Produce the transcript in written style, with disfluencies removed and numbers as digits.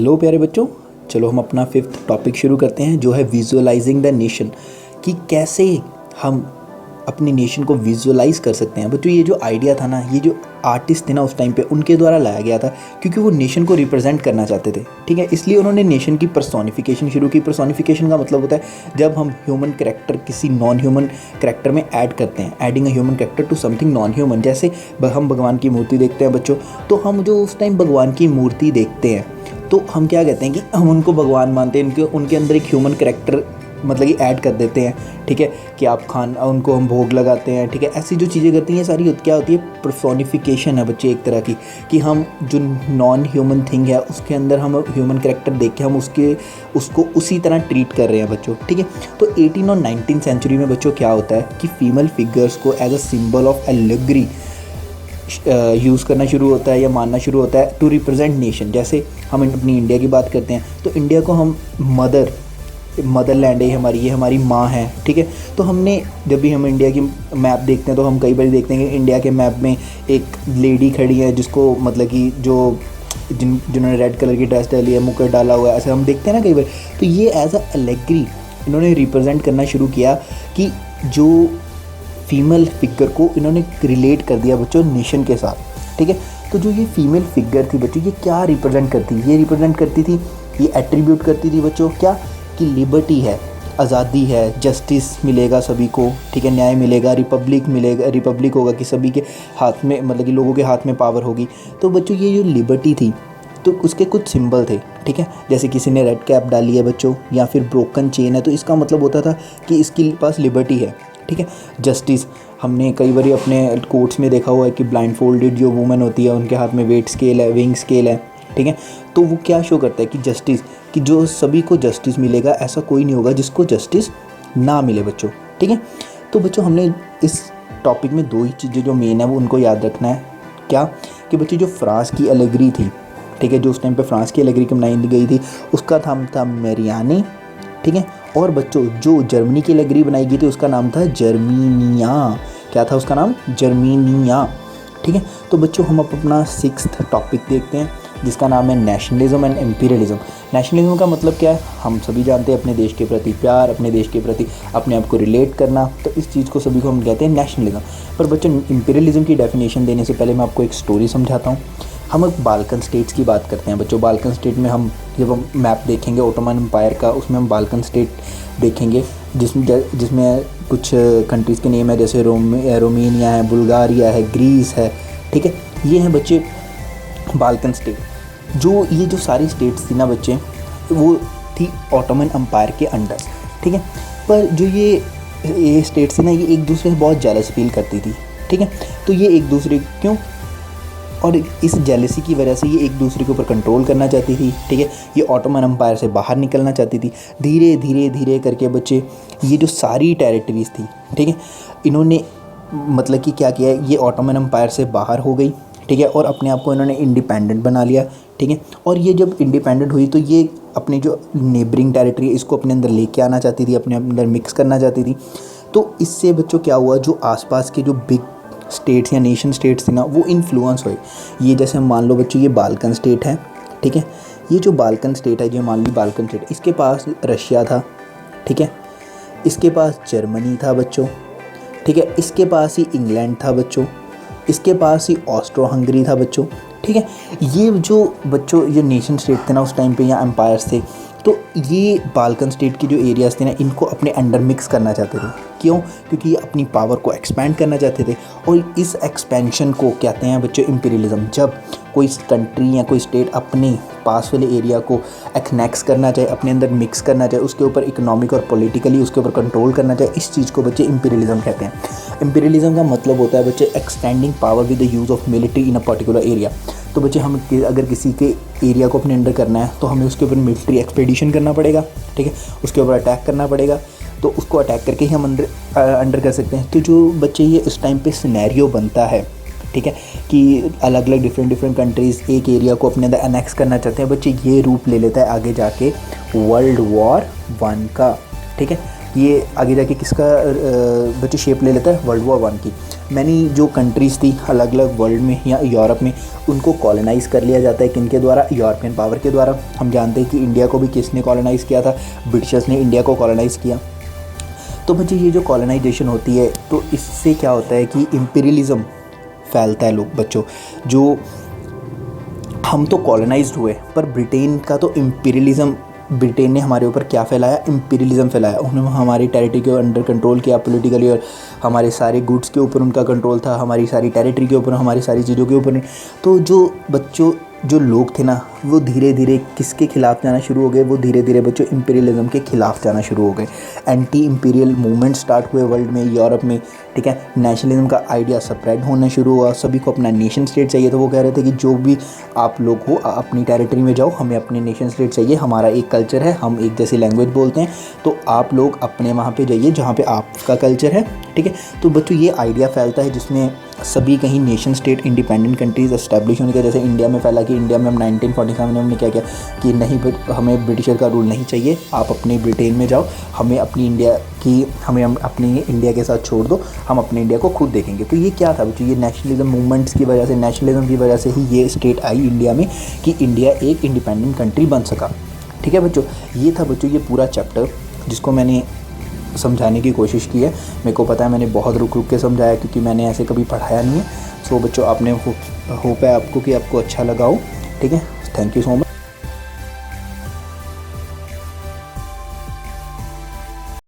Hello प्यारे बच्चों, चलो हम अपना फिफ्थ टॉपिक शुरू करते हैं जो है विजुअलाइजिंग द नेशन। कि कैसे हम अपनी नेशन को विजुअलाइज कर सकते हैं। बच्चों ये जो आइडिया था ना, ये जो आर्टिस्ट थे ना उस टाइम पे, उनके द्वारा लाया गया था क्योंकि वो नेशन को रिप्रेजेंट करना चाहते थे। ठीक है, इसलिए उन्होंने नेशन की पर्सोनिफिकेशन शुरू की। पर्सोनिफिकेशन का मतलब होता है जब हम ह्यूमन कैरेक्टर किसी नॉन ह्यूमन कैरेक्टर में ऐड करते हैं, adding a human character to something non human. जैसे हम भगवान की मूर्ति देखते हैं बच्चों, तो हम जो उस टाइम भगवान की मूर्ति देखते हैं तो हम क्या कहते हैं कि हम उनको भगवान मानते हैं। उनके अंदर एक ह्यूमन कैरेक्टर मतलब कि ऐड कर देते हैं। ठीक है, कि आप उनको हम भोग लगाते हैं। ठीक है, ऐसी जो चीज़ें करती हैं सारी क्या होती है, पर्सोनिफिकेशन है बच्चे एक तरह की। कि हम जो नॉन ह्यूमन थिंग है उसके अंदर हम ह्यूमन कैरेक्टर देख के हम उसको उसी तरह ट्रीट कर रहे हैं बच्चों। ठीक है, तो 18 और 19 सेंचुरी में बच्चों क्या होता है कि फीमेल फिगर्स को as a symbol of allegory use करना शुरू होता है या मानना शुरू होता है टू रिप्रेजेंट नेशन। जैसे हम अपनी इंडिया की बात करते हैं तो इंडिया को हम मदरलैंड है हमारी, ये हमारी माँ है। ठीक है, तो हमने जब भी हम इंडिया की मैप देखते हैं तो हम कई बार देखते हैं कि इंडिया के मैप में एक लेडी खड़ी है जिसको मतलब कि जिन्होंने रेड कलर की ड्रेस डाली है, मुकुट डाला हुआ है, ऐसे हम देखते हैं ना कई बार। तो ये एज अ एलेगरी इन्होंने रिप्रेजेंट करना शुरू किया कि जो फीमेल फिगर को इन्होंने रिलेट कर दिया बच्चों नेशन के साथ। ठीक है, तो जो ये फीमेल फिगर थी बच्चों, ये क्या रिप्रेजेंट करती, ये रिप्रेजेंट करती थी, ये एट्रीब्यूट करती थी बच्चों क्या, कि लिबर्टी है, आज़ादी है, जस्टिस मिलेगा सभी को। ठीक है, न्याय मिलेगा, रिपब्लिक होगा कि सभी के हाथ में मतलब कि लोगों के हाथ में पावर होगी। तो बच्चों ये जो लिबर्टी थी तो उसके कुछ सिंबल थे। ठीक है, जैसे किसी ने रेड कैप डाली है बच्चों, या फिर ब्रोकन चेन है, तो इसका मतलब होता था कि इसके पास लिबर्टी है। ठीक है, जस्टिस हमने कई बार अपने कोर्ट्स में देखा हुआ है कि ब्लाइंड फोल्डेड जो वुमेन होती है उनके हाथ में वेट स्केल है, विंग स्केल है। ठीक है, तो वो क्या शो करता है कि जस्टिस, कि जो सभी को जस्टिस मिलेगा, ऐसा कोई नहीं होगा जिसको जस्टिस ना मिले बच्चों। ठीक है, तो बच्चों हमने इस टॉपिक में दो ही चीज़ें जो मेन है वो उनको याद रखना है। क्या कि बच्चों जो फ्रांस की एलेगरी थी, ठीक है, जो उस टाइम पे फ्रांस की एलेगरी बनाई गई थी उसका नाम था मेरियानी। ठीक है, और बच्चों जो जर्मनी की एलेगरी बनाई गई थी उसका नाम था जर्मीनिया। क्या था उसका नाम, जर्मीनिया। ठीक है, तो बच्चों हम अपना सिक्स्थ टॉपिक देखते हैं जिसका नाम है नेशनलिज्म एंड एम्पीरियलिज्म। नेशनलिज्म का मतलब क्या है, हम सभी जानते हैं, अपने देश के प्रति प्यार, अपने देश के प्रति अपने आप को रिलेट करना। तो इस चीज़ को सभी को हम कहते हैं नेशनलिज्म। पर बच्चों एम्पीरियलिज्म की डेफिनेशन देने से पहले मैं आपको एक स्टोरी समझाता हूँ। हम एक बाल्कन स्टेट्स की बात करते हैं बच्चों। बाल्कन स्टेट में हम जब हम मैप देखेंगे ओटोमन एम्पायर का, उसमें हम बाल्कन स्टेट देखेंगे जिसमें कुछ कंट्रीज़ के नेम है, जैसे रोमेनिया है, बुल्गारिया है, ग्रीस है। ठीक है, ये हैं बच्चे बाल्कन स्टेट। ये जो सारी स्टेट्स थी ना बच्चे, वो थी ऑटोमन एम्पायर के अंडर। ठीक है, पर जो ये स्टेट्स थी ना, ये एक दूसरे से बहुत जेलस फील करती थी। ठीक है, तो ये एक दूसरे क्यों, और इस जेलसी की वजह से ये एक दूसरे के ऊपर कंट्रोल करना चाहती थी। ठीक है, ये ऑटोमन एम्पायर से बाहर निकलना चाहती थी। धीरे धीरे धीरे करके बच्चे ये जो सारी टेरिटरीज़ थी, ठीक है, इन्होंने मतलब कि क्या किया, ये ऑटोमन एम्पायर से बाहर हो गई। ठीक है, और अपने आप को इन्होंने इंडिपेंडेंट बना लिया। ठीक है, और ये जब इंडिपेंडेंट हुई तो ये अपने जो नेबरिंग टेरिटरी है इसको अपने अंदर लेके आना चाहती थी, अपने अंदर मिक्स करना चाहती थी। तो इससे बच्चों क्या हुआ, जो आसपास के जो बिग स्टेट्स या नेशन स्टेट्स थी ना, वो इन्फ्लुएंस हुए। ये जैसे मान लो बच्चों ये बाल्कन स्टेट है। ठीक है, ये जो बाल्कन स्टेट है, जो मान ली बाल्कन स्टेट, इसके पास रशिया था। ठीक है, इसके पास जर्मनी था बच्चों। ठीक है, इसके पास ही इंग्लैंड था बच्चों, इसके पास ही ऑस्ट्रो हंगरी था बच्चों। ठीक है, ये जो बच्चों ये नेशन स्टेट थे ना उस टाइम पे, या एम्पायर्स थे, तो ये बाल्कन स्टेट की जो एरियाज़ थे ना, इनको अपने अंडर मिक्स करना चाहते थे। क्यों, क्योंकि ये अपनी पावर को एक्सपैंड करना चाहते थे। और इस एक्सपेंशन को कहते हैं बच्चों इम्पीरियलिज्म। जब कोई कंट्री या कोई स्टेट अपने पास वाले एरिया को एक्नेक्स करना चाहे, अपने अंदर मिक्स करना चाहे, उसके ऊपर इकोनॉमिक और पॉलिटिकली उसके ऊपर कंट्रोल करना चाहे, इस चीज़ को बच्चे इम्पीरियलिज्म कहते हैं। इम्पीरियलिज्म का मतलब होता है बच्चे extending power with the use of military in a particular area. तो बच्चे हम अगर किसी के एरिया को अपने अंडर करना है तो हमें उसके ऊपर मिलिट्री एक्सपेडिशन करना पड़ेगा। ठीक है, उसके ऊपर अटैक करना पड़ेगा, तो उसको अटैक करके ही हम अंडर कर सकते हैं। तो जो बच्चे ये उस टाइम पे सिनेरियो बनता है, ठीक है, कि अलग अलग डिफरेंट कंट्रीज़ एक एरिया को अपने अंदर अनेक्स करना चाहते हैं बच्चे, ये रूप ले लेता है आगे जाके वर्ल्ड वॉर 1 का। ठीक है, ये आगे जाके किसका बच्चे शेप ले लेता है, वर्ल्ड वॉर 1 की। मैनी जो कंट्रीज़ थी अलग अलग वर्ल्ड में या यूरोप में, उनको कॉलोनाइज़ कर लिया जाता है। किनके द्वारा? यूरोपियन पावर के द्वारा। हम जानते हैं कि इंडिया को भी किसने कॉलोनाइज़ किया था? ब्रिटिशर्स ने इंडिया को कॉलोनाइज़ किया। तो मुझे ये जो कॉलोनाइजेशन होती है, तो इससे क्या होता है कि इम्पीरियलिज़म फैलता है। लोग बच्चों, जो हम तो कॉलोनाइज्ड हुए, पर ब्रिटेन का तो इम्पीरियलिज़म, ब्रिटेन ने हमारे ऊपर क्या फैलाया? इम्पीरियलिज़म फैलाया। उन्होंने हमारी टेरिटरी को अंडर कंट्रोल किया पॉलिटिकली, और हमारे सारे गुड्स के ऊपर उनका कंट्रोल था, हमारी सारी टेरिटरी के ऊपर, हमारी सारी चीज़ों के ऊपर। तो जो बच्चों, जो लोग थे ना, वो धीरे धीरे किसके खिलाफ जाना शुरू हो गए? वो धीरे धीरे बच्चों इम्पीरियलिज़म के खिलाफ जाना शुरू हो गए। एंटी इम्पीरियल मूवमेंट स्टार्ट हुए वर्ल्ड में, यूरोप में, ठीक है। नेशनलिज्म का आइडिया स्प्रेड होना शुरू हुआ, सभी को अपना नेशन स्टेट चाहिए। तो वो कह रहे थे कि जो भी आप लोग हो अपनी टेरिटरी में जाओ, हमें अपने नेशन स्टेट चाहिए, हमारा एक कल्चर है, हम एक जैसी लैंग्वेज बोलते हैं, तो आप लोग अपने वहाँ पे जाइए जहाँ पे आपका कल्चर है, ठीक है। तो बच्चों ये आइडिया फैलता है जिसमें सभी कहीं nation state independent countries establish होने के, जैसे इंडिया में फैला कि इंडिया में हम 1947 में हमने क्या किया कि नहीं, हमें ब्रिटिशर का रूल नहीं चाहिए, आप अपने ब्रिटेन में जाओ, हमें अपनी इंडिया की, हमें अपनी इंडिया के साथ छोड़ दो, हम अपने इंडिया को खुद देखेंगे। तो ये क्या था बच्चों? ये नेशनलिज्म मूवमेंट्स की वजह से, नेशनलिज्म की वजह से ही ये स्टेट आई इंडिया में कि इंडिया एक इंडिपेंडेंट कंट्री बन सका, ठीक है बच्चों। ये था बच्चों ये पूरा चैप्टर जिसको मैंने समझाने की कोशिश की है। मेरे को पता है मैंने बहुत रुक रुक के समझाया, क्योंकि मैंने ऐसे कभी पढ़ाया नहीं है। सो बच्चों, आपने होप है आपको कि आपको अच्छा लगा हो, ठीक है। Thank you so much.